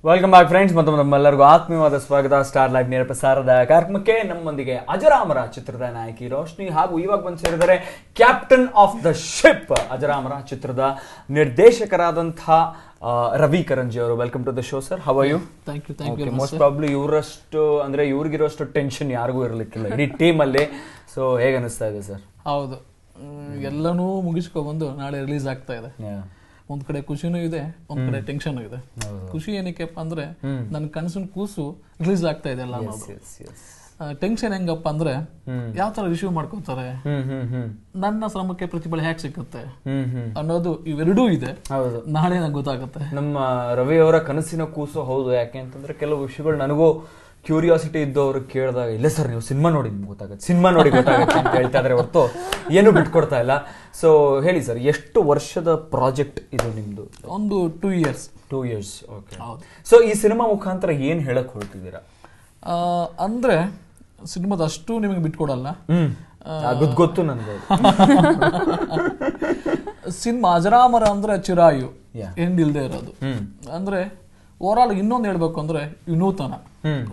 Welcome back friends. ಮತ್ತು ನಮ್ಮೆಲ್ಲರಿಗೂ ಆತ್ಮೀಯವಾದ ಸ್ವಾಗತ ಸ್ಟಾರ್ ಲೈವ್ ನೇರ ಪ್ರಸಾರದ ಕಾರ್ಯಕ್ರಮಕ್ಕೆ. ನಮ್ಮೊಂದಿಗೆ ಅಜರಾಮರ ಚಿತ್ರದ ನಾಯಕಿ ರೋಶ್ನಿ ಹಾಗೂ ಇವಾಗ ಬಂದು ಸೇರಿದರೆ captain of the ship Ajaramara ಚಿತ್ರದ ನಿರ್ದೇಶಕರಾದಂತಹ ರವಿ ಕರಂಜಿ ಅವರು. Welcome to the show sir. How are you? Thank you. Most probably ಇವರಷ್ಟು ಅಂದ್ರೆ ಇವ್ರಿಗಿರೋಷ್ಟು ಟೆನ್ಷನ್ ಯಾರಿಗೂ ಇರಲಿಕ್ಕಿಲ್ಲ ಇಡೀ ಟೀಮ್ ಅಲ್ಲಿ. ಸೊ ಹೇಗೆ ಅನಿಸ್ತಾ ಇದೆ ಸರ್? ಹೌದು, ಎಲ್ಲನೂ ಮುಗಿಸ್ಕೊಬಂದು ನಾಳೆ ರಿಲೀಸ್ ಆಗ್ತಾ ಇದೆ. ಒಂದ್ ಕಡೆ ಖುಷಿನೂ ಇದೆ, ಒಂದ್ ಕಡೆ ಟೆನ್ಷನ್ ಇದೆ. ಖುಷಿ ಏನಕ್ಕೆಪ್ಪ ಅಂದ್ರೆ ನನ್ನ ಕನಸಿನ ಕೂಸು ರಿಲೀಸ್ ಆಗ್ತಾ ಇದೆ ಎಲ್ಲ ಅನ್ನೋದು. ಟೆನ್ಷನ್ ಹೆಂಗಪ್ಪ ಅಂದ್ರೆ ಯಾವ ತರ ರಿಸೀವ್ ಮಾಡ್ಕೋತಾರೆ, ನನ್ನ ಶ್ರಮಕ್ಕೆ ಪ್ರತಿಫಲ ಹೇಗೆ ಸಿಕ್ಕುತ್ತೆ ಅನ್ನೋದು ಇವೆರಡೂ ಇದೆ. ನಾಳೆ ನಂಗೆ ಗೊತ್ತಾಗುತ್ತೆ. ನಮ್ಮ ರವಿ ಅವರ ಕನಸಿನ ಕೂಸು ಹೌದು. ಯಾಕೆ ಅಂತಂದ್ರೆ ಕೆಲವು ವಿಷಯಗಳು ನನಗೂ ಕ್ಯೂರಿಯಾಸಿಟಿ ಇದ್ದವರು ಕೇಳಿದಾಗ ಇಲ್ಲ ಸರ್ ನೀವು ಸಿನಿಮಾ ನೋಡಿ ಗೊತ್ತಾಗುತ್ತೆ, ಸಿನಿಮಾ ನೋಡಿ ಗೊತ್ತಾಗುತ್ತೆ ಅಂತ ಹೇಳ್ತಾ ಇದ್ರೆ ಹೊರತು ಏನು ಬಿಟ್ಕೊಡ್ತಾ ಇಲ್ಲ. ಸೊ ಹೇಳಿ ಸರ್, ಎಷ್ಟು ವರ್ಷದ ಪ್ರಾಜೆಕ್ಟ್ ಇದು ನಿಮ್ದು? ಒಂದು 2 years. 2 years. ಓಕೆ. ಸೊ ಈ ಸಿನಿಮಾ ಮುಖಾಂತರ ಏನ್ ಹೇಳಕ್ ಹೊರಟಿದ್ದೀರಾ? ಅಂದ್ರೆ ಸಿನಿಮಾದ ಅಷ್ಟು ನಿಮಗೆ ಬಿಟ್ಕೊಡಲ್ಲ. ಗೊತ್ತು ನನಗೆ. ಸಿನಿಮಾ ಅಜರಾಮರ ಅಂದ್ರೆ ಚಿರಾಯು, ಎಂಡ್ ಇಲ್ದೇ ಇರೋದು. ಅಂದ್ರೆ ಓವರ್ ಆಲ್ ಇನ್ನೊಂದು ಹೇಳ್ಬೇಕು ಅಂದ್ರೆ ವಿನೂತನ,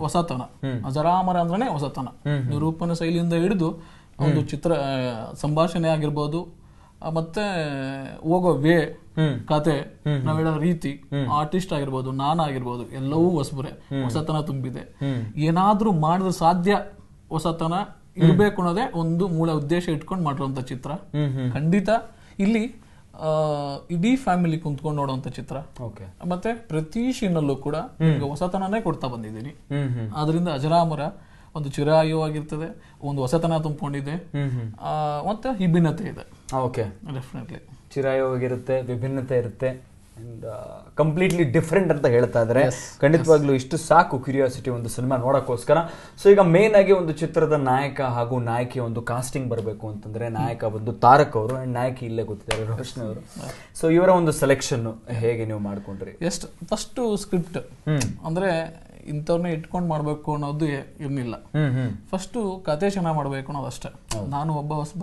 ಹೊಸತನ. ಅಜರಾಮರ ಅಂದ್ರೆ ಹೊಸತನ. ನಿರೂಪಣೆ ಶೈಲಿಯಿಂದ ಹಿಡಿದು ಒಂದು ಚಿತ್ರ ಸಂಭಾಷಣೆ ಆಗಿರ್ಬೋದು, ಮತ್ತೆ ಹೋಗೋ ವೇ, ಕತೆ, ನಾವ್ ಹೇಳೋ ರೀತಿ, ಆರ್ಟಿಸ್ಟ್ ಆಗಿರ್ಬೋದು, ನಾನಾಗಿರ್ಬೋದು, ಎಲ್ಲವೂ ಹೊಸಬರೇ. ಹೊಸತನ ತುಂಬಿದೆ. ಏನಾದ್ರೂ ಮಾಡಿದ್ರೆ ಸಾಧ್ಯ ಹೊಸತನ ಇರ್ಬೇಕು ಅನ್ನೋದೇ ಒಂದು ಮೂಲ ಉದ್ದೇಶ ಇಟ್ಕೊಂಡು ಮಾಡಿರುವಂತ ಚಿತ್ರ. ಖಂಡಿತ ಇಲ್ಲಿ ಇಡೀ ಫ್ಯಾಮಿಲಿ ಕುಂತ್ಕೊಂಡು ನೋಡುವಂತ ಚಿತ್ರ. ಮತ್ತೆ ಪ್ರತಿ ಸೀನಲ್ಲೂ ಕೂಡ ನಿಮ್ಗೆ ಹೊಸತನನೇ ಕೊಡ್ತಾ ಬಂದಿದ್ದೀನಿ. ಆದ್ರಿಂದ ಅಜರಾಮರ ಒಂದು ಚಿರಾಯು ಆಗಿರ್ತದೆ, ಒಂದು ಹೊಸತನ ತುಂಬಿಕೊಂಡಿದೆ, ಮತ್ತೆ ವಿಭಿನ್ನತೆ ಇದೆ. ಡೆಫಿನೆಟ್ಲಿ ಚಿರಾಯು ಆಗಿರುತ್ತೆ, ವಿಭಿನ್ನತೆ ಇರುತ್ತೆ, ಕಂಪ್ಲೀಟ್ಲಿ ಡಿಫ್ರೆಂಟ್ ಅಂತ ಹೇಳ್ತಾ ಇದ್ದಾರೆ. ಖಂಡಿತವಾಗ್ಲೂ ಇಷ್ಟು ಸಾಕು ಕ್ಯೂರಿಯಾಸಿಟಿ ಒಂದು ಸಿನಿಮಾ ನೋಡೋಕ್ಕೋಸ್ಕರ. ಸೊ ಈಗ ಮೇನ್ ಆಗಿ ಒಂದು ಚಿತ್ರದ ನಾಯಕ ಹಾಗೂ ನಾಯಕಿ ಒಂದು ಕಾಸ್ಟಿಂಗ್ ಬರಬೇಕು ಅಂತಂದ್ರೆ ನಾಯಕ ಒಂದು ತಾರಕ್ ಅವರು ಅಂಡ್ ನಾಯಕಿ ಇಲ್ಲೇ ಗೊತ್ತಿದ್ದಾರೆ ರೋಶ್ನಿ ಅವರು. ಸೊ ಇವರ ಒಂದು ಸೆಲೆಕ್ಷನ್ ಹೇಗೆ ನೀವು ಮಾಡ್ಕೊಂಡ್ರಿ? ಫಸ್ಟ್ ಸ್ಕ್ರಿಪ್ಟ್ ಅಂದ್ರೆ ಇಂಥವ್ರನ್ನ ಇಟ್ಕೊಂಡ್ ಮಾಡ್ಬೇಕು ಅನ್ನೋದು ಇರ್ಲಿಲ್ಲ. ಫಸ್ಟ್ ಕತೆ ಚೆನ್ನಾಗ್ ಮಾಡ್ಬೇಕು ಅನ್ನೋದಷ್ಟೇ. ನಾನು ಒಬ್ಬ ಹೊಸಬ,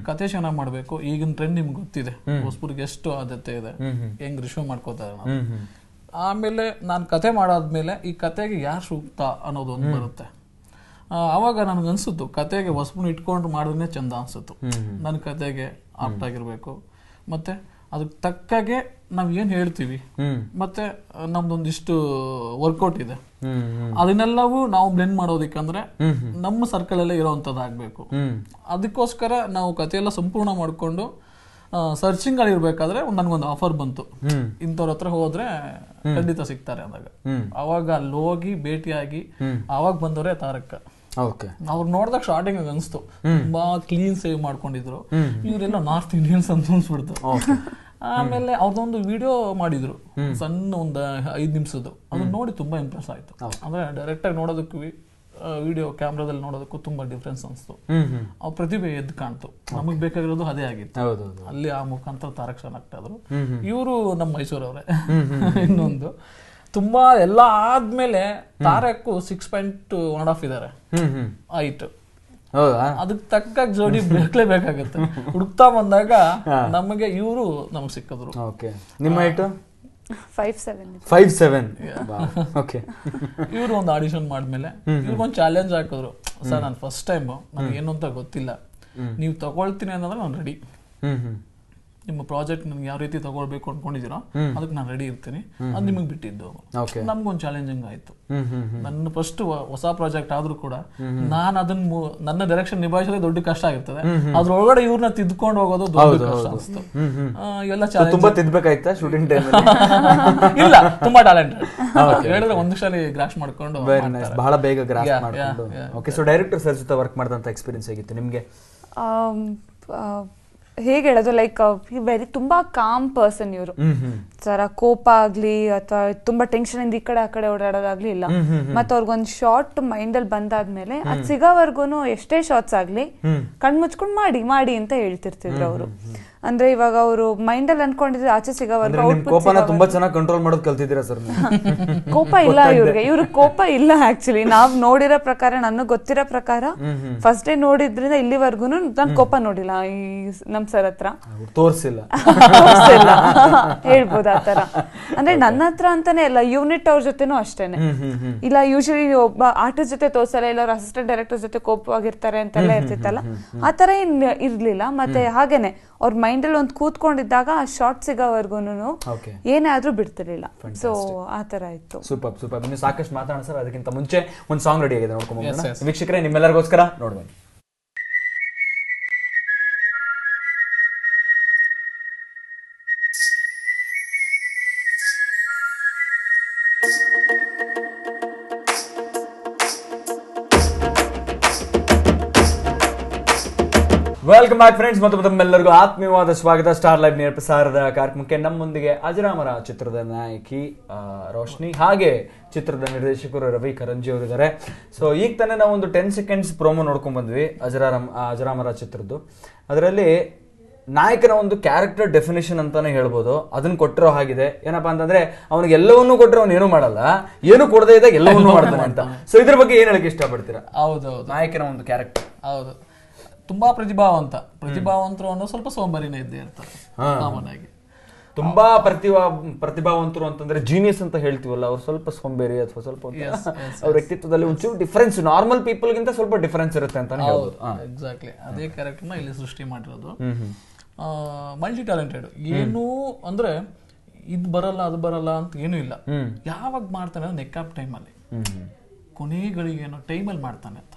ಕತೆ ಚೆನ್ನಾಗ್ ಮಾಡ್ಬೇಕು. ಈಗಿನ ಟ್ರೆಂಡ್ ನಿಮ್ಗೆ ಗೊತ್ತಿದೆ, ಹೊಸಬರಿಗೆ ಎಷ್ಟು ಆದ್ಯತೆ ಇದೆ, ಹೆಂಗ್ ರಿಸೀವ್ ಮಾಡ್ಕೋತಾರೆ. ಆಮೇಲೆ ನಾನು ಕತೆ ಮಾಡಾದ್ಮೇಲೆ ಈ ಕತೆಗೆ ಯಾರು ಸೂಕ್ತ ಅನ್ನೋದು ಒಂದು ಬರುತ್ತೆ. ಅವಾಗ ನನ್ಗೆ ಅನ್ಸುತ್ತು ಕತೆಗೆ ಹೊಸಬನ ಇಟ್ಕೊಂಡು ಮಾಡಿದ್ರೆ ಚಂದ ಅನ್ಸುತ್ತು. ನನ್ನ ಕತೆಗೆ ಆಪ್ಟ್ ಆಗಿರ್ಬೇಕು, ಮತ್ತೆ ಅದಕ್ಕೆ ತಕ್ಕಾಗೆ ನಾವ್ ಏನ್ ಹೇಳ್ತೀವಿ, ಮತ್ತೆ ನಮ್ದೊಂದಿಷ್ಟು ವರ್ಕೌಟ್ ಇದೆ, ಅದನ್ನೆಲ್ಲವೂ ನಾವು ಬ್ಲೆಂಡ್ ಮಾಡೋದಿಕ್ಕಂದ್ರೆ ನಮ್ಮ ಸರ್ಕಲ್ ಅಲ್ಲೇ ಇರೋವಂಥದ್ದಾಗಬೇಕು. ಅದಕ್ಕೋಸ್ಕರ ನಾವು ಕಥೆಯೆಲ್ಲ ಸಂಪೂರ್ಣ ಮಾಡ್ಕೊಂಡು ಸರ್ಚಿಂಗ್ ಅಲ್ಲಿ ಇರ್ಬೇಕಾದ್ರೆ ನನ್ಗೊಂದು ಆಫರ್ ಬಂತು, ಇಂಥವ್ರ ಹತ್ರ ಹೋದ್ರೆ ಖಂಡಿತ ಸಿಗ್ತಾರೆ ಅಂದಾಗ. ಅವಾಗ ಅಲ್ಲಿ ಹೋಗಿ ಭೇಟಿಯಾಗಿ ಅವಾಗ ಬಂದವರೇ ತಾರಕ್ಕ. ಅವ್ರು ನೋಡಿದಾಗ ಸ್ಟಾರ್ಟಿಂಗ್ ಅನ್ಸ್ತು, ತುಂಬಾ ಕ್ಲೀನ್ ಸೇವ್ ಮಾಡ್ಕೊಂಡಿದ್ರು, ಇವರೆಲ್ಲ ನಾರ್ತ್ ಇಂಡಿಯನ್ಸ್ ಅಂತ ಅನ್ಸ್ಬಿಡ್ತು. ಆಮೇಲೆ ಅವ್ರದೊಂದು ವಿಡಿಯೋ ಮಾಡಿದ್ರು, ಸಣ್ಣ ಒಂದು 5 ನಿಮಿಷದ್ದು. ಅದನ್ನ ನೋಡಿ ತುಂಬಾ ಇಂಪ್ರೆಸ್ ಆಯ್ತು. ಅಂದ್ರೆ ಡೈರೆಕ್ಟ್ ಆಗಿ ನೋಡೋದಕ್ಕೂ ವಿಡಿಯೋ ಕ್ಯಾಮ್ರಾದಲ್ಲಿ ನೋಡೋದಕ್ಕೂ ತುಂಬಾ ಡಿಫ್ರೆನ್ಸ್ ಅನ್ಸ್ತು. ಅವ್ರ ಪ್ರತಿಭೆ ಎದ್ದು ಕಾಣ್ತು. ನಮಗ್ ಬೇಕಾಗಿರೋದು ಅದೇ ಆಗಿತ್ತು. ಅಲ್ಲಿ ಆ ಮುಖಾಂತರ ತಾರಕ್ ಸೆಲೆಕ್ಟ್ ಆದ್ರು. ಇವರು ನಮ್ಮ ಮೈಸೂರವ್ರೆ. ಇನ್ನೊಂದು ತುಂಬಾ ಎಲ್ಲ ಆದ್ಮೇಲೆ ತಾರಕ್ 6.1.5 ಇದಾರೆ ಹೈಟ್. ಅದಕ್ಕೆ ತಕ್ಕ ಜೋಡಿ ಬೇಕಲೇಬೇಕಾಗತ್ತೆ. ಹುಡುಕ್ತಾ ಬಂದಾಗ ನಮಗೆ ಇವರು ನಮ್ಗೆ ಸಿಕ್ಕಿದ್ರು. ನಿಮ್ಮ ಹೈಟ್ 5'7". ಇವ್ರು ಒಂದು ಆಡಿಷನ್ ಮಾಡ್ಮೇಲೆ ಇವ್ರಿಗೊಂದು ಚಾಲೆಂಜ್ ಹಾಕಿದ್ರು. ಸರ್ ನಾನು ಫಸ್ಟ್ ಟೈಮ್, ನನಗೆ ಏನು ಅಂತ ಗೊತ್ತಿಲ್ಲ, ನೀವು ತಗೊಳ್ತೀನಿ ಅನ್ನೋದ್ರೆ ನಾನು ರೆಡಿ. ನಿಮ್ಮ ಪ್ರಾಜೆಕ್ಟ್ ನನ್ಗೆ ಯಾವ ರೀತಿ ತಗೊಳ್ಬೇಕು ಅನ್ಕೊಂಡಿದ್ದೀರೋ ಅದಕ್ಕೆ ನಾನು ರೆಡಿ ಇರ್ತೀನಿ. ಅದು ನಿಮಗೆ ಬಿಟ್ಟಿದ್ದು. ನಮ್ಗೊಂದು ಚಾಲೆಂಜಿಂಗ್ ಆಯ್ತು. ನನ್ನ ಫಸ್ಟ್ ಹೊಸ ಪ್ರಾಜೆಕ್ಟ್ ಆದ್ರೂ ಕೂಡ ನಾನು ಅದನ್ನ ನನ್ನ ಡೈರೆಕ್ಷನ್ ನಿಭಾಯಿಸೋದೇ ದೊಡ್ಡ ಕಷ್ಟ ಆಗಿರ್ತದೆ. ಅದ್ರೊಳಗಡೆ ಇವ್ರನ್ನ ತಿದ್ಕೊಂಡು ಹೋಗೋದು ದೊಡ್ಡ ಕಷ್ಟ ಅನಿಸ್ತು. ಎಲ್ಲ ಇಲ್ಲ, ತುಂಬಾ ಟ್ಯಾಲೆಂಟೆಡ್. ಹೇಳಿದ್ರೆ ಒಂದು ಕ್ಷಣ ಗ್ರಾಸ್ ಮಾಡ್ಕೊಂಡು ಬಹಳ ಬೇಗ ಗ್ರಾಸ್ ಮಾಡ್ಕೊಂಡು. ಓಕೆ, ಸೊ ಡೈರೆಕ್ಟರ್ ಸರ್ ಜೊತೆ ವರ್ಕ್ ಮಾಡಿದಂತ ಎಕ್ಸ್ಪೀರಿಯನ್ಸ್ ಹೇಗಿತ್ತು ನಿಮ್ಗೆ? ಹೇಗೆ ಹೇಳೋದು, ಲೈಕ್ ವೆರಿ ತುಂಬಾ ಕಾಮ್ ಪರ್ಸನ್ ಇವರು. ಸರ ಕೋಪ ಆಗ್ಲಿ ಅಥವಾ ತುಂಬಾ ಟೆನ್ಷನ್ ಇಂದ ಈ ಕಡೆ ಆ ಕಡೆ ಓಡಾಡೋದಾಗ್ಲಿ ಇಲ್ಲ. ಮತ್ತೆ ಅವ್ರಿಗೊಂದು ಶಾರ್ಟ್ ಮೈಂಡ್ ಅಲ್ಲಿ ಬಂದಾದ್ಮೇಲೆ ಅದ್ ಸಿಗೋವರ್ಗುನು ಎಷ್ಟೇ ಶಾರ್ಟ್ಸ್ ಆಗ್ಲಿ ಕಣ್ ಮುಚ್ಕೊಂಡ್ ಮಾಡಿ ಮಾಡಿ ಅಂತ ಹೇಳ್ತಿರ್ತಿದ್ರು ಅವರು. ಅಂದ್ರೆ ಇವಾಗ ಅವರು ಮೈಂಡ್ ಅಲ್ಲಿ ಅನ್ಕೊಂಡಿದ್ರೆ ಆಚೆ ಸಿಗೋವರೆಗೂ ಕೋಪನ ತುಂಬಾ ಚೆನ್ನಾಗಿ ಕಂಟ್ರೋಲ್ ಮಾಡೋದು ಕಲ್ತಿದ್ದೀರಾ ಸರ್? ಕೋಪ ಇಲ್ಲ ಇವ್ರಿಗೆ ಕೋಪ ಇಲ್ಲ. ಆಕ್ಚುಲಿ ನಾವ್ ನೋಡಿರೋ ಪ್ರಕಾರ, ನನಗೆ ಗೊತ್ತಿರೋ ಪ್ರಕಾರ ಫಸ್ಟ್ ಡೇ ನೋಡಿದ್ರಿಂದ ಇಲ್ಲಿವರೆಗೂ ನಾನು ಕೋಪ ನೋಡಿಲ್ಲ ಈ ನಮ್ ಸರ್ ಹತ್ರ. ತೋರ್ಸಿಲ್ಲ ಹೇಳ್ಬೋದು ಆತರ. ಅಂದ್ರೆ ನನ್ನ ಹತ್ರ ಅಂತಾನೆ ಇಲ್ಲ, ಯೂನಿಟ್ ಅವ್ರ ಜೊತೆನೂ ಅಷ್ಟೇನೆ. ಇಲ್ಲ ಯೂಶಲಿ ಒಬ್ಬ ಆರ್ಟಿಸ್ಟ್ ಜೊತೆ ತೋರ್ಸಲ್ಲ, ಇಲ್ಲ ಅಸಿಸ್ಟೆಂಟ್ ಡೈರೆಕ್ಟರ್ ಜೊತೆ ಕೋಪವಾಗಿರ್ತಾರೆ ಅಂತೆಲ್ಲ ಇರ್ತಿತ್ತಲ್ಲ, ಆತರ ಏನ್ ಇರ್ಲಿಲ್ಲ. ಮತ್ತೆ ಹಾಗೇನೆ ಅವ್ರ ಮೈಂಡ್ ಅಲ್ಲಿ ಒಂದು ಕೂತ್ಕೊಂಡಿದ್ದಾಗ ಆ ಶಾರ್ಟ್ ಸಿಗೋವರೆಗೂನು ಏನೇ ಆದ್ರೂ ಬಿಡ್ತಿರ್ಲಿಲ್ಲ. ಸೊ ಆತರ ಇತ್ತು. Super super. ಇನ್ನು ಸಾಕಷ್ಟು ಮಾತಾಡೋಣ ಸರ್, ಅದಕ್ಕಿಂತ ಮುಂಚೆ ಒಂದು ಸಾಂಗ್ ರೆಡಿ ಆಗಿದೆ, ನೋಡ್ಕೊಂಡ್ ವೀಕ್ಷಕರೇ ನಿಮ್ಮೆಲ್ಲರಿಗೋಸ್ಕರ ನೋಡ್ಬನ್ನಿ. ವೆಲ್ಕಮ್ ಬ್ಯಾಕ್ ಫ್ರೆಂಡ್ಸ್, ಮತ್ತು ತಮ್ಮೆಲ್ಲರಿಗೂ ಆತ್ಮೀಯವಾದ ಸ್ವಾಗತ ಸ್ಟಾರ್ ಲೈವ್ ನೇರ ಪ್ರಸಾರದ ಕಾರ್ಯಕ್ರಮಕ್ಕೆ. ನಮ್ಮೊಂದಿಗೆ ಅಜರಾಮರ ಚಿತ್ರದ ನಾಯಕಿ ರೋಶ್ನಿ, ಹಾಗೆ ಚಿತ್ರದ ನಿರ್ದೇಶಕರು ರವಿ ಕರಂಜಿ ಅವರಿದ್ದಾರೆ. ಸೊ ಈಗ ತಾನೇ ನಾವು ಒಂದು 10 seconds ಪ್ರೋಮೋ ನೋಡ್ಕೊಂಡ್ ಬಂದ್ವಿ ಅಜರಾಮರ ಚಿತ್ರದ್ದು. ಅದರಲ್ಲಿ ನಾಯಕನ ಒಂದು ಕ್ಯಾರೆಕ್ಟರ್ ಡೆಫಿನೇಷನ್ ಅಂತಾನೆ ಹೇಳ್ಬೋದು, ಅದನ್ನ ಕೊಟ್ಟಿರೋ ಹಾಗಿದೆ. ಏನಪ್ಪಾ ಅಂತಂದ್ರೆ ಅವನಿಗೆ ಎಲ್ಲವನ್ನೂ ಕೊಟ್ಟರೆ ಅವ್ನು ಏನೂ ಮಾಡಲ್ಲ, ಏನು ಕೊಡದೇ ಇದ್ದಾಗ ಎಲ್ಲವನ್ನೂ ಮಾಡ್ತಾನೆ ಅಂತ. ಸೊ ಇದ್ರ ಬಗ್ಗೆ ಏನ್ ಹೇಳಕ್ ಇಷ್ಟಪಡ್ತೀರಾ? ಹೌದೌದು, ನಾಯಕನ ಒಂದು ಕ್ಯಾರೆಕ್ಟರ್ ಹೌದು, ತುಂಬಾ ಪ್ರತಿಭಾವಂತರು ಅನ್ನೋ ಸ್ವಲ್ಪ ಸೋಂಬರಿನೇ ಇದ್ದೇ ಇರ್ತಾರೆ ಸಾಮಾನ್ಯವಾಗಿ. ತುಂಬಾ ಪ್ರತಿಭಾವಂತರು ಅಂತಂದ್ರೆ ಜೀನಿಯಸ್ ಅಂತ ಹೇಳ್ತೀವಲ್ಲ, ಅವ್ರು ಸ್ವಲ್ಪ ಸೋಂಬೇರಿ ಅಥವಾ ಸ್ವಲ್ಪ ಅವ್ರ ವ್ಯಕ್ತಿತ್ವದಲ್ಲಿ ಒಂಚೂರು ಡಿಫರೆನ್ಸ್, ನಾರ್ಮಲ್ ಪೀಪಲ್ ಗಿಂತ ಸ್ವಲ್ಪ ಡಿಫರೆನ್ಸ್ ಇರುತ್ತೆ ಅಂತ ಹೇಳ್ಬೋದು. ಎಕ್ಸಾಕ್ಟ್ಲಿ ಅದೇ ಕ್ಯಾರೆಕ್ಟರ್ನ ಇಲ್ಲಿ ಸೃಷ್ಟಿ ಮಾಡಿರೋದು. ಮಲ್ಟಿ ಟ್ಯಾಲೆಂಟೆಡ್, ಏನು ಅಂದ್ರೆ ಇದು ಬರಲ್ಲ ಅದು ಬರಲ್ಲ ಅಂತ ಏನೂ ಇಲ್ಲ. ಯಾವಾಗ ಮಾಡ್ತಾನೆ ನೆಕ್ ಆಫ್ ಟೈಮಲ್ಲಿ, ಕೊನೆಗಳಿಗೆ ಏನೋ ಟೈಮಲ್ಲಿ ಮಾಡ್ತಾನೆ ಅಂತ.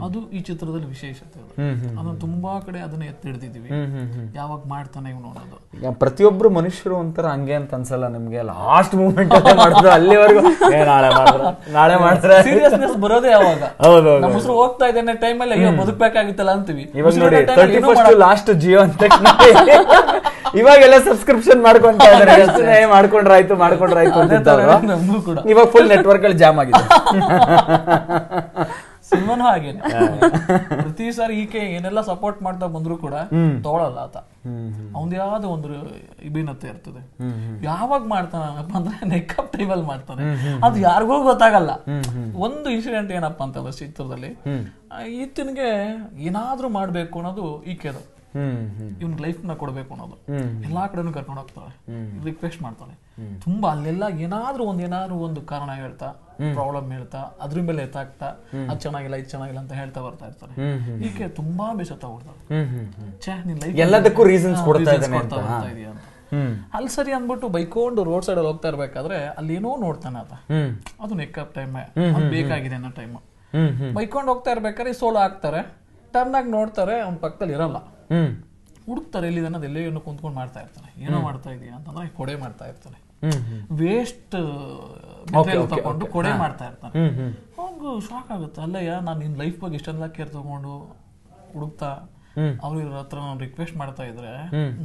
ಅದು ಈ ಚಿತ್ರದಲ್ಲಿ ವಿಶೇಷತೆ. ಅದನ್ನ ತುಂಬಾ ಕಡೆ ಅದನ್ನ ಎತ್ತಿ ಹಿಡಿದಿದೀವಿ, ಯಾವಾಗ ಮಾಡ್ತಾನೆ ಇವನು ಅನ್ನೋದು. ಪ್ರತಿಯೊಬ್ರು ಮನುಷ್ಯರು ಒಂಥರ ಹಂಗೆ ಅಂತ ಅನ್ಸಲ್ಲ ನಿಮ್ಗೆ? ಲಾಸ್ಟ್ ಮೂಮೆಂಟ್ ಮಾಡಿದ್ರು ಅಲ್ಲಿವರೆಗೂ ನಾಳೆ ಮಾಡ್ತಾರೆ, ಸೀರಿಯಸ್ನೆಸ್ ಬರೋದೇ ಯಾವಾಗ ನಮ್ಮ ಹೆಸರು ಹೋಗ್ತಾ ಇದ್ದೇನೆ ಟೈಮಲ್ಲಿ ಅಯ್ಯೋ ಬದುಕಬೇಕಾಗಿತ್ತಲ್ಲ ಅಂತೀವಿ. ಇವಾಗ ನೋಡಿ 31st ಲಾಸ್ಟ್ ಜಿಯೋ ಅಂತ ಇವಾಗೆಲ್ಲ ಸಬ್ಸ್ಕ್ರಿಪ್ಷನ್ ಮಾಡ್ಕೊಂತ ಇದಾರೆ, ಮಾಡ್ಕೊಂಡ್ರಾಯ್ತು ನಮಗೂ ಕೂಡ. ಇವಾಗ ಫುಲ್ ನೆಟ್ವರ್ಕ್ ಅಲ್ಲಿ ಜಾಮ್ ಆಗಿದೆ. ಸಿನಿಮಾನು ಹಾಗೇನೆ, ಪ್ರತಿ ಸಾರಿ ಈಕೆ ಏನೆಲ್ಲ ಸಪೋರ್ಟ್ ಮಾಡ್ತಾ ಬಂದ್ರು ಕೂಡ ತಗೊಳಲ್ಲ ಆತ. ಅವನ್ ಯಾವ್ದು ಒಂದು ವಿಭಿನ್ನತೆ ಇರ್ತದೆ. ಯಾವಾಗ ಮಾಡ್ತಾನಪ್ಪ ಅಂದ್ರೆ ನೆಕ್ ಅಪ್ ಟೈಮಲ್ಲಿ ಮಾಡ್ತಾನೆ, ಅದು ಯಾರಿಗೂ ಗೊತ್ತಾಗಲ್ಲ. ಒಂದು ಇನ್ಸಿಡೆಂಟ್ ಏನಪ್ಪಾ ಅಂತಂದ್ರೆ ಚಿತ್ರದಲ್ಲಿ ಈತನಿಗೆ ಏನಾದ್ರೂ ಮಾಡ್ಬೇಕು ಅನ್ನೋದು ಈಕೆದು, ಇವ್ನ ಲೈಫ್ ನ ಕೊಡ್ಬೇಕು ಅನ್ನೋದು. ಎಲ್ಲಾ ಕಡೆನೂ ಕರ್ಕೊಂಡು ಹೋಗ್ತಾಳೆ, ರಿಕ್ವೆಸ್ಟ್ ಮಾಡ್ತಾಳೆ ತುಂಬಾ. ಅಲ್ಲೆಲ್ಲ ಏನಾದ್ರೂ ಒಂದು ಕಾರಣ ಹೇಳ್ತಾ, ಪ್ರಾಬ್ಲಮ್ ಹೇಳ್ತಾ, ಅದ್ರ ಮೇಲೆ ಎತ್ತಾಗ್ತಾ ಅದ್ ಚೆನ್ನಾಗಿಲ್ಲ ಇದು ಚೆನ್ನಾಗಿಲ್ಲ ಅಂತ ಹೇಳ್ತಾ ಬರ್ತಾ ಇರ್ತಾರೆ. ಈಕೆ ತುಂಬಾ ಬೇಸತ್ತ ಹೋಗ್ತಾಳೆ, ನಿನ್ ಲೈಫ್ ಎಲ್ಲದಕ್ಕೂ ರೀಸನ್ಸ್ ಕೊಡ್ತಾ ಇದೀಯ ಅಂತ. ಅಲ್ಲಿ ಸರಿ ಅಂದ್ಬಿಟ್ಟು ಬೈಕೊಂಡು ರೋಡ್ ಸೈಡ್ ಅಲ್ಲಿ ಹೋಗ್ತಾ ಇರ್ಬೇಕಾದ್ರೆ ಅಲ್ಲಿ ಏನೋ ನೋಡ್ತಾನೆ ಆತ, ಅದು ನೆಕ್ ಅಪ್ ಟೈಮ್ ಬೇಕಾಗಿದೆ ಅನ್ನೋ ಟೈಮ್. ಬೈಕೊಂಡು ಹೋಗ್ತಾ ಇರ್ಬೇಕಾದ್ರೆ ಸೋಲೋ ಆಗ್ತಾರೆ, ಟರ್ನ್ ಆಗಿ ನೋಡ್ತಾರೆ, ಅವ್ನ ಪಕ್ಕದಲ್ಲಿ ಇರಲ್ಲ, ಹುಡುಕ್ತಾರೆ ಎಲ್ಲಿದೆ ಅನ್ನೋದು. ಎಲ್ಲೇ ಏನೋ ಕುಂತ್ಕೊಂಡು ಮಾಡ್ತಾ ಇರ್ತಾನೆ. ಏನೋ ಮಾಡ್ತಾ ಇದೀಯ ಅಂತಂದ್ರೆ ಕೊಡೆ ಮಾಡ್ತಾ ಇರ್ತಾನೆ, ವೇಸ್ಟ್ ತಗೊಂಡು ಕೊಡೆ ಮಾಡ್ತಾ ಇರ್ತಾನೆ. ಅವ್ನಿಗೂ ಶಾಕ್ ಆಗುತ್ತೆ, ಅಲ್ಲಯ್ಯ ನಾನು ನಿನ್ ಲೈಫ್ ಬಗ್ಗೆ ಇಷ್ಟೆಲ್ಲ ಕೇರ್ ತಗೊಂಡು ಹುಡುಕ್ತಾ ಅವ್ರ ಹತ್ರ ನಾನು ರಿಕ್ವೆಸ್ಟ್ ಮಾಡ್ತಾ ಇದ್ರೆ,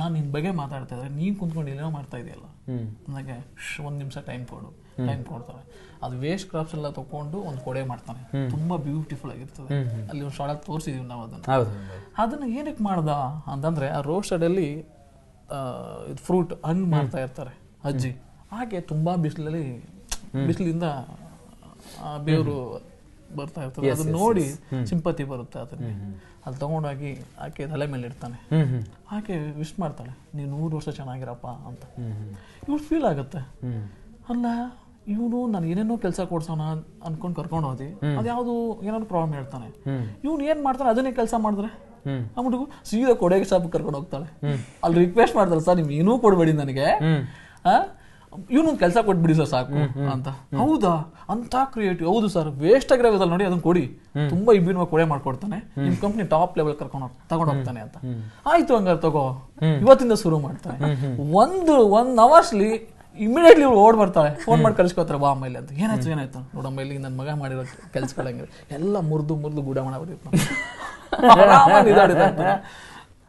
ನಾನ್ ನಿನ್ ಬಗ್ಗೆ ಮಾತಾಡ್ತಾ ಇದ್ರೆ ನೀನ್ ಕುಂತ್ಕೊಂಡು ಏನೋ ಮಾಡ್ತಾ ಇದೆಯಲ್ಲ, ನನಗೆ 1 ನಿಮಿಷ ಟೈಮ್ ಕೊಡ್ತಾರೆ. ಅದು ವೇಸ್ಟ್ ಕ್ರಾಪ್ಸ್ ಎಲ್ಲ ತಗೊಂಡು ಒಂದು ಕೊಡೆ ಮಾಡ್ತಾನೆ, ತುಂಬಾ ಬ್ಯೂಟಿಫುಲ್ ಆಗಿರ್ತದೆ. ಅಲ್ಲಿ ಒಂದು ಶಾರ್ಟ್ ತೋರಿಸಿದೀವಿ ನಾವು ಅದನ್ನ ಏನಕ್ಕೆ ಮಾಡ್ದ ಅಂತಂದ್ರೆ, ಆ ರೋಡ್ ಸೈಡ್ ಅಲ್ಲಿ ಫ್ರೂಟ್ ಹಣ್ಣು ಮಾಡ್ತಾ ಇರ್ತಾರೆ ಅಜ್ಜಿ. ಹಾಗೆ ತುಂಬಾ ಬಿಸಿಲಿಂದ ಬೇವರು ಬರ್ತಾ ಇರ್ತದೆ, ಅದನ್ನ ನೋಡಿ ಸಿಂಪತಿ ಬರುತ್ತೆ ಅದನ್ನೇ. ಅಲ್ಲಿ ತಗೊಂಡೋಗಿ ಆಕೆ ತಲೆ ಮೇಲೆ ಇಡ್ತಾನೆ, ಆಕೆ ವಿಶ್ ಮಾಡ್ತಾಳೆ, ನೀವು 100 ವರ್ಷ ಚೆನ್ನಾಗಿರಪ್ಪ ಅಂತ. ಇವ್ರು ಫೀಲ್ ಆಗುತ್ತೆ, ಅಲ್ಲ ಇವನು ನಾನು ಏನೇನೋ ಕೆಲಸ ಕೊಡ್ಸೋಣ ಅನ್ಕೊಂಡ್ ಕರ್ಕೊಂಡು ಹೋದಿ, ಅದ್ಯಾವ್ದು ಏನಾದ್ರು ಪ್ರಾಬ್ಲಮ್ ಹೇಳ್ತಾನೆ. ಇವ್ನು ಏನ್ ಮಾಡ್ತಾನೆ ಅದನ್ನೇ ಕೆಲಸ ಮಾಡಿದ್ರೆ ಹುಡುಗು ಸೀದಾ ಕೊಡೆಗೆ ಶಾಪ್ ಕರ್ಕೊಂಡು ಹೋಗ್ತಾಳೆ. ಅಲ್ಲಿ ರಿಕ್ವೆಸ್ಟ್ ಮಾಡ್ತಾಳೆ, ಸರ್ ನಿಮ್ ಏನೂ ಕೊಡ್ಬೇಡಿ ನನಗೆ, ಇವನೊಂದು ಕೆಲಸ ಕೊಟ್ಬಿಡಿ ಸರ್ ಸಾಕು ಅಂತ. ಹೌದಾ ಅಂತ ಕ್ರಿಯೇಟಿವ್, ಹೌದು ಸರ್ ವೇಸ್ಟ್ ಆಗಿರೋದಲ್ಲ ನೋಡಿ ಅದನ್ನ ಕೊಡಿ, ತುಂಬಾ ಇಬ್ಬಿನ ಕೊಡೆ ಮಾಡ್ಕೊಡ್ತಾನೆ, ನಿಮ್ ಕಂಪ್ನಿ ಟಾಪ್ ಲೆವೆಲ್ ತಗೊಂಡ್ ಹೋಗ್ತಾನೆ ಅಂತ. ಆಯ್ತು ಹಂಗಾರೆ ತಗೋ, ಇವತ್ತಿಂದ ಶುರು ಮಾಡ್ತಾನೆ. ಒನ್ ಅವರ್ಸ್ಲಿ ಇಮಿಡಿಯೇಟ್ಲಿ ಓಡ್ ಬರ್ತಾಳೆ, ಫೋನ್ ಮಾಡಿ ಕಳಿಸ್ಕೊತಾರೆ ಬಾ ಆಮೇಲೆ ಅಂತ. ಏನಾಯ್ತು ನೋಡಮ್ಮ, ಇಲ್ಲಿ ನನ್ನ ಮಗ ಮಾಡಿರೋ ಕೆಲ್ಸಗಳಂಗೆ ಎಲ್ಲ ಮುರಿದು ಗುಡ ಮಾಡಬಿಟ್ಟಿರ್ತಾನೆ.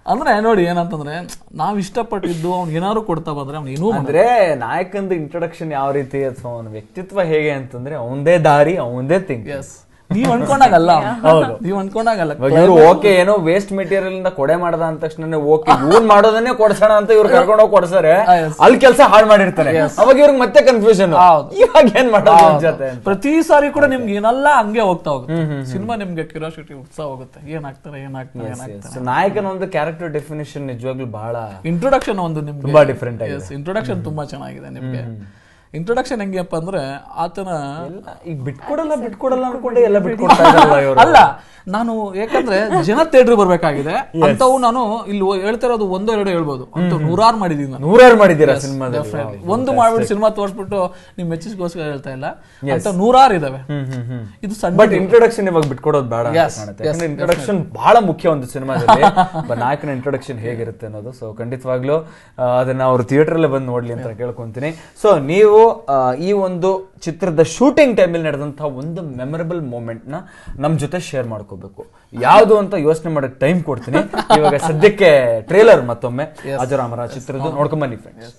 ಅಂದ್ರೆ ನೋಡಿ ಏನಂತಂದ್ರೆ, ನಾವ್ ಇಷ್ಟಪಟ್ಟಿದ್ದು ಅವ್ನ್ ಏನಾದ್ರು ಕೊಡ್ತಾ ಬಂದ್ರೆ ಅವ್ನು ಏನೂ ಅಂದ್ರೆ ನಾಯಕಂದು ಇಂಟ್ರೊಡಕ್ಷನ್ ಯಾವ ರೀತಿ ಅಥವಾ ಅವನ ವ್ಯಕ್ತಿತ್ವ ಹೇಗೆ ಅಂತಂದ್ರೆ, ಅವಂದೇ ದಾರಿ ಅವಂದೇ ಥಿಂಕ್. ನೀವ್ ಅನ್ಕೊಂಡಾಗಲ್ಲ, ನೀವ್ ಅನ್ಕೊಂಡಾಗಲ್ಲ. ಇವ್ರು ಓಕೆ ಏನೋ ವೇಸ್ಟ್ ಮೆಟೀರಿಯಲ್ ಇಂದ ಕೊಡೆ ಮಾಡದ ಅಂದ ತಕ್ಷಣ ಓಕೆ ಇವ್ನ್ ಮಾಡೋದನ್ನೇ ಕೊಡ್ಸೋಣ ಅಂತ ಇವ್ರು ಕರ್ಕೊಂಡು ಹೋಗಿ ಕೊಡ್ಸಾರೆ, ಅಲ್ಲಿ ಕೆಲಸ ಹಾಳು ಮಾಡಿರ್ತಾರೆ. ಅವಾಗ ಇವ್ರಿಗೆ ಮತ್ತೆ ಕನ್ಫ್ಯೂಷನ್, ಇವಾಗ ಏನ್ ಮಾಡೋದು ಜೊತೆ. ಪ್ರತಿ ಸಾರಿ ಕೂಡ ನಿಮ್ಗೆ ಏನೆಲ್ಲ ಹಂಗೆ ಹೋಗ್ತಾ ಹೋಗುತ್ತೆ ಸಿನಿಮಾ, ನಿಮ್ಗೆ ಕ್ಯೂರಿಯಾಸಿಟಿ ಉತ್ಸಾಹ ಹೋಗುತ್ತೆ, ಏನಾಗ್ತಾರೆ ಏನಾಗ್ತಾರೆ. ನಾಯಕನ ಒಂದು ಕ್ಯಾರೆಕ್ಟರ್ ಡೆಫಿನೇಷನ್ ನಿಜವಾಗ್ಲೂ ಬಹಳ, ಇಂಟ್ರೊಡಕ್ಷನ್ ಒಂದು ನಿಮ್ಗೆ ತುಂಬಾ ಡಿಫ್ರೆಂಟ್ ಆಗಿದೆ. ಇಂಟ್ರೊಡಕ್ಷನ್ ತುಂಬಾ ಚೆನ್ನಾಗಿದೆ ನಿಮ್ಗೆ. ಇಂಟ್ರೊಡಕ್ಷನ್ ಹೆಂಗಪ್ಪ ಅಂದ್ರೆ ಆತನ ಈಗ ಬಿಟ್ಕೊಡಲ್ಲ ಅನ್ಕೊಂಡೆ ಎಲ್ಲ ಬಿಟ್ಕೊಡ್ತಾ ಇದಾರಲ್ಲ ಇವ್ರು. ಅಲ್ಲ, ನಾನು ಯಾಕಂದ್ರೆ ಜನ ಥಿಯೇಟರ್ ಬರ್ಬೇಕಾಗಿದೆ ಅಂತವು ನಾನು ಇಲ್ಲಿ ಹೇಳ್ತಿರೋದು ಒಂದೋ ಎರಡೋ ಹೇಳ್ಬೋದು ಅಂತ ನೂರಾರು ಮಾಡಿದೀನಿ ನಾನು. ನೂರಾರು ಮಾಡಿದ್ದೀರಾ ಸಿನಿಮಾದಲ್ಲಿ? ಒಂದು ಮಾಡ್ಬಿಟ್ಟು ಸಿನಿಮಾ ತೋರಿಸ್ಬಿಟ್ಟು ನಿಮ್ ಮೆಚ್ಚಿಸ್ಗೋಸ್ಕರ ಹೇಳ್ತಾ ಇಲ್ಲ, ಅಂತ ನೂರಾರು ಇದಾವೆ. ಇದು ಸಣ್ಣ ಬಟ್ ಇಂಟ್ರೊಡಕ್ಷನ್ ಇವಾಗ ಬಿಟ್ಕೊಡೋದು ಬೇಡ. ಇಂಟ್ರೊಡಕ್ಷನ್ ಬಹಳ ಮುಖ್ಯ ಒಂದು ಸಿನಿಮಾದಲ್ಲಿ, ನಾಯಕನ ಇಂಟ್ರೊಡಕ್ಷನ್ ಹೇಗಿರುತ್ತೆ ಅನ್ನೋದು. ಸೊ ಖಂಡಿತವಾಗ್ಲೂ ಅದನ್ನ ಅವ್ರು ಥಿಯೇಟರ್ ಅಲ್ಲೇ ಬಂದು ನೋಡ್ಲಿ ಅಂತ ಕೇಳ್ಕೊಂತೀನಿ. ಸೊ ನೀವು ಈ ಒಂದು ಚಿತ್ರದ ಶೂಟಿಂಗ್ ಟೈಮಲ್ಲಿ ನಡೆದಂತಹ ಒಂದು ಮೆಮೊರಬಲ್ ಮೂಮೆಂಟ್ ನ ನಮ್ ಜೊತೆ ಶೇರ್ ಮಾಡ್ಕೋಬೇಕು. ಯಾವುದು ಅಂತ ಯೋಚನೆ ಮಾಡಕ್ ಟೈಮ್ ಕೊಡ್ತೀನಿ. ಇವಾಗ ಸದ್ಯಕ್ಕೆ ಟ್ರೇಲರ್ ಮತ್ತೊಮ್ಮೆ ಅಜರಾಮರ ಚಿತ್ರದ ನೋಡ್ಕೊಂಡ್ ಬನ್ನಿ ಫ್ರೆಂಡ್ಸ್.